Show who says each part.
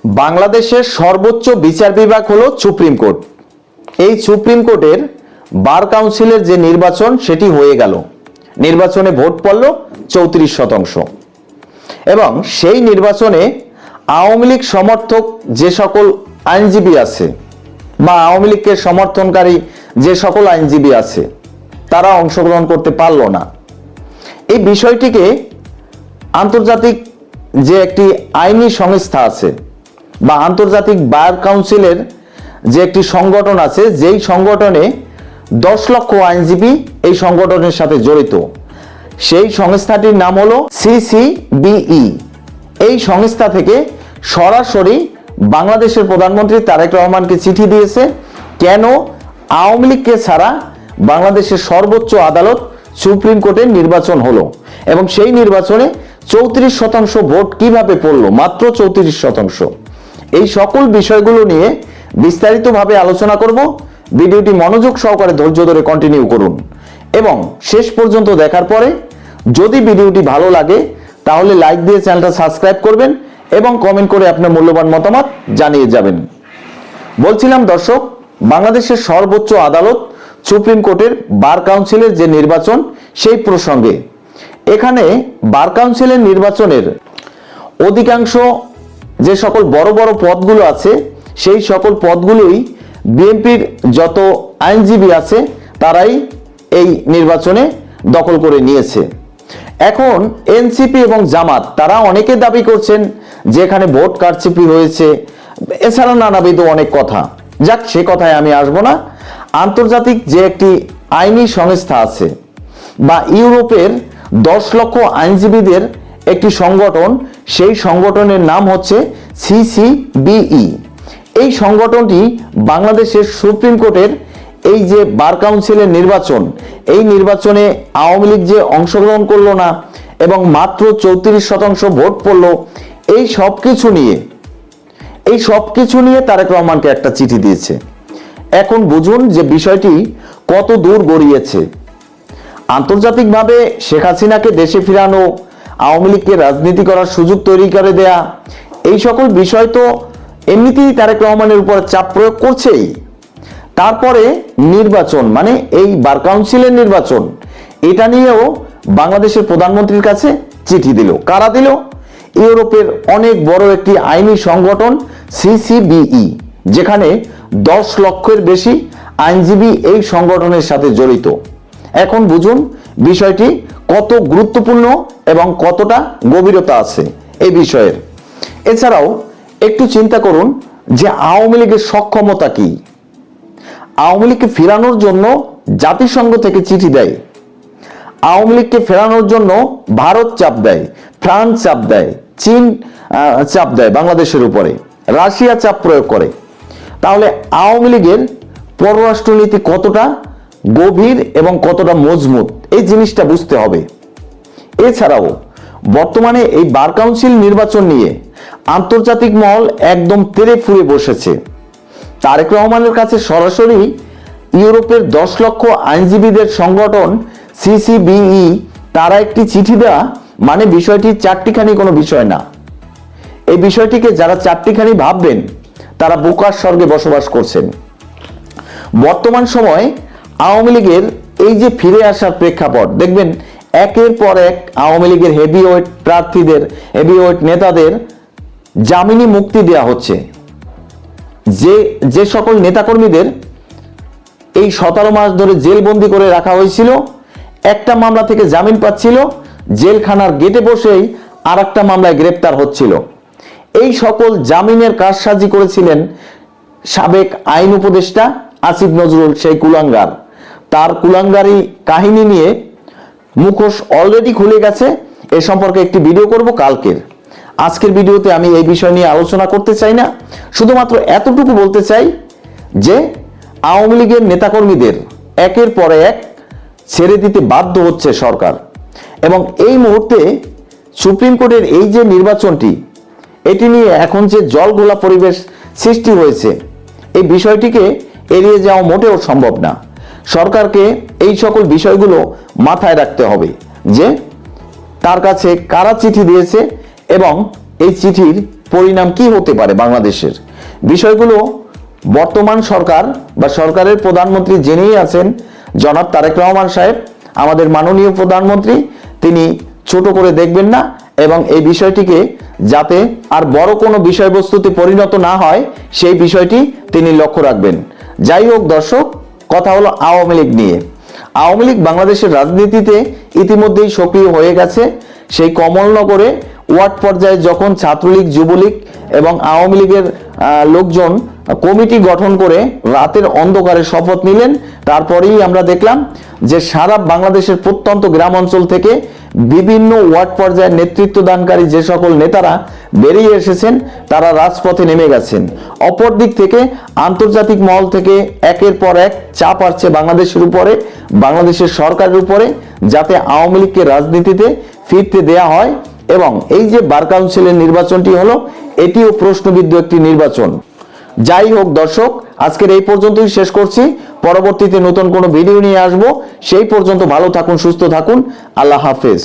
Speaker 1: বাংলাদেশের সর্বোচ্চ বিচার বিভাগ হলো সুপ্রিম কোর্ট। এই সুপ্রিম কোর্টের বার কাউন্সিলের যে নির্বাচন সেটি হয়ে গেল। নির্বাচনে ভোট পড়ল 34%। এবং সেই নির্বাচনে আওয়ামী লীগ সমর্থক যে সকল আইনজীবী আছে বা আওয়ামী লীগকে সমর্থনকারী যে সকল আইনজীবী আছে তারা অংশগ্রহণ করতে পারল না। এই বিষয়টিকে আন্তর্জাতিক যে একটি আইনি সংস্থা আছে বা আন্তর্জাতিক বার কাউন্সিলের যে একটি সংগঠন আছে, যেই সংগঠনে 10 লক্ষ আইনজীবী এই সংগঠনের সাথে জড়িত, সেই সংস্থাটির নাম হলো CCBE। এই সংস্থা থেকে সরাসরি বাংলাদেশের প্রধানমন্ত্রী তারেক রহমানকে চিঠি দিয়েছে কেন আওয়ামী লীগকে ছাড়া বাংলাদেশের সর্বোচ্চ আদালত সুপ্রিম কোর্টের নির্বাচন হলো এবং সেই নির্বাচনে 34% ভোট কিভাবে পড়লো, মাত্র 34%। এই সকল বিষয়গুলো নিয়ে বিস্তারিতভাবে আলোচনা করব। ভিডিওটি মনোযোগ সহকারে ধৈর্য ধরে কন্টিনিউ করুন এবং শেষ পর্যন্ত দেখার পরে যদি ভিডিওটি ভালো লাগে তাহলে লাইক দিয়ে চ্যানেলটা সাবস্ক্রাইব করবেন এবং কমেন্ট করে আপনার মূল্যবান মতামত জানিয়ে যাবেন। বলছিলাম দর্শক, বাংলাদেশের সর্বোচ্চ আদালত সুপ্রিম কোর্টের বার কাউন্সিলের যে নির্বাচন সেই প্রসঙ্গে এখানে বার কাউন্সিলের নির্বাচনের অধিকাংশ যে সকল বড় বড় পদগুলো আছে সেই সকল পদগুলোই বিএনপির যত আইনজীবী আছে তারাই এই নির্বাচনে দখল করে নিয়েছে। এখন এনসিপি এবং জামাত তারা অনেকে দাবি করছেন যে এখানে ভোট কারচুপি হয়েছে, এছাড়া নানাবিধ অনেক কথা। যাক, সে কথায় আমি আসবো না। আন্তর্জাতিক যে একটি আইনি সংস্থা আছে বা ইউরোপের 10 লক্ষ আইনজীবীদের একটি সংগঠন, সেই সংগঠনের নাম হচ্ছে CCBE। এই সংগঠনটি বাংলাদেশের সুপ্রিম কোর্টের এই যে বার কাউন্সিলের নির্বাচন, এই নির্বাচনে আওয়ামী লীগ যে অংশগ্রহণ করলো না এবং মাত্র 34% ভোট পড়লো, এই সব কিছু নিয়ে তারেক রহমানকে একটা চিঠি দিয়েছে। এখন বুঝুন যে বিষয়টি কত দূর গড়িয়েছে। আন্তর্জাতিকভাবে শেখ হাসিনাকে দেশে ফিরানো, আওয়ামী লীগকে রাজনীতি করার সুযোগ তৈরি করে দেয়া, এই সকল বিষয় তো এমনিতেই তারেক রহমানের উপর চাপ প্রয়োগ করছেই। তারপরে নির্বাচন মানে এই বার কাউন্সিলের নির্বাচন, এটা নিয়েও বাংলাদেশের প্রধানমন্ত্রীর কাছে চিঠি দিল। কারা দিল? ইউরোপের অনেক বড় একটি আইনি সংগঠন CCBE, যেখানে 10 লক্ষের বেশি আইনজীবী এই সংগঠনের সাথে জড়িত। এখন বুঝুন বিষয়টি কত গুরুত্বপূর্ণ এবং কতটা গভীরতা আছে এই বিষয়ের। এছাড়াও একটু চিন্তা করুন যে আওয়ামী লীগের সক্ষমতা কি। আওয়ামী লীগকে ফেরানোর জন্য জাতিসংঘ থেকে চিঠি দেয়, আওয়ামী লীগকে ফেরানোর জন্য ভারত চাপ দেয়, ফ্রান্স চাপ দেয়, চীন চাপ দেয় বাংলাদেশের উপরে, রাশিয়া চাপ প্রয়োগ করে। তাহলে আওয়ামী লীগের পররাষ্ট্রনীতি কতটা গভীর এবং কতটা মজবুত এই জিনিসটা বুঝতে হবে। এছাড়াও বর্তমানে এই বার কাউন্সিল নির্বাচন নিয়ে আন্তর্জাতিক মহল একদম তেড়ে ফুঁড়ে বসেছে। তারেক রহমানের কাছে সরাসরি ইউরোপের 10 লক্ষ আইনজীবীদের সংগঠন CCBE তারা একটি চিঠি দেওয়া মানে বিষয়টি চারটিখানি কোনো বিষয় না। এই বিষয়টিকে যারা চারটিখানি ভাববেন তারা বোকার স্বর্গে বসবাস করছেন। বর্তমান সময়ে আওয়ামী লীগের এই যে ফিরে আসার প্রেক্ষাপট দেখবেন, একের পর এক আওয়ামী লীগের হেভিওয়েট প্রার্থীদের, হেভিওয়েট নেতাদের জামিনী মুক্তি দেওয়া হচ্ছে। যে সকল নেতাকর্মীদের এই 17 মাস ধরে জেলবন্দি করে রাখা হয়েছিল, একটা মামলা থেকে জামিন পাচ্ছিল, জেলখানার গেটে বসেই আর একটা মামলায় গ্রেপ্তার হচ্ছিল। এই সকল জামিনের কারসাজি করেছিলেন সাবেক আইন উপদেষ্টা আসিফ নজরুল, সেই কুলাঙ্গার। তার কুলাঙ্গারি কাহিনী নিয়ে মুখোশ অলরেডি খুলে গেছে। এ সম্পর্কে একটি ভিডিও করব কালকের। আজকের ভিডিওতে আমি এই বিষয় নিয়ে আলোচনা করতে চাই না, শুধুমাত্র এতটুকু বলতে চাই যে আওয়ামী লীগের নেতাকর্মীদের একের পর এক ছেড়ে দিতে বাধ্য হচ্ছে সরকার। এবং এই মুহূর্তে সুপ্রিম কোর্টের এই যে নির্বাচনটি, এটি নিয়ে এখন যে জলঘোলা পরিবেশ সৃষ্টি হয়েছে, এই বিষয়টিকে এড়িয়ে যাওয়া মোটেও সম্ভব না। সরকারকে এই সকল বিষয়গুলো মাথায় রাখতে হবে যে তার কাছে কারা চিঠি দিয়েছে এবং এই চিঠির পরিণাম কি হতে পারে বাংলাদেশের? বিষয়গুলো বর্তমান সরকার বা সরকারের প্রধানমন্ত্রী যিনি আছেন জনাব তারেক রহমান সাহেব, আমাদের মাননীয় প্রধানমন্ত্রী, তিনি ছোট করে দেখবেন না এবং এই বিষয়টিকে যাতে আর বড় কোনো বিষয়বস্তুতে পরিণত না হয় সেই বিষয়টি তিনি লক্ষ্য রাখবেন। যাই হোক দর্শক, কথা হলো আওয়ামী লীগ নিয়ে। আওয়ামী লীগ বাংলাদেশের রাজনীতিতে ইতিমধ্যেই সক্রিয় হয়ে গেছে। সেই কমলনগরে ওয়ার্ড পর্যায়ে যখন ছাত্রলীগ, যুবলীগ এবং আওয়ামী লীগের লোকজন কমিটি গঠন করে রাতের অন্ধকারে শপথ নিলেন, তারপরেই আমরা দেখলাম যে সারা বাংলাদেশের প্রত্যন্ত গ্রাম অঞ্চল থেকে বিভিন্ন ওয়ার্ড পর্যায়ের নেতৃত্ব দানকারী যে সকল নেতারা বেরিয়ে এসেছেন তারা রাজপথে নেমে গেছেন। অপর দিক থেকে আন্তর্জাতিক মহল থেকে একের পর এক চাপ আসছে বাংলাদেশের উপরে, বাংলাদেশের সরকারের উপরে, যাতে আওয়ামী লীগকে রাজনীতিতে ফিরতে দেয়া হয়। এবং এই যে বার কাউন্সিলের নির্বাচনটি হলো, এটিও প্রশ্নবিদ্ধ একটি নির্বাচন। যাই হোক দর্শক, আজকের এই পর্যন্তই শেষ করছি। পরবর্তীতে নতুন কোনো ভিডিও নিয়ে আসবো। সেই পর্যন্ত ভালো থাকুন, সুস্থ থাকুন। আল্লাহ হাফেজ।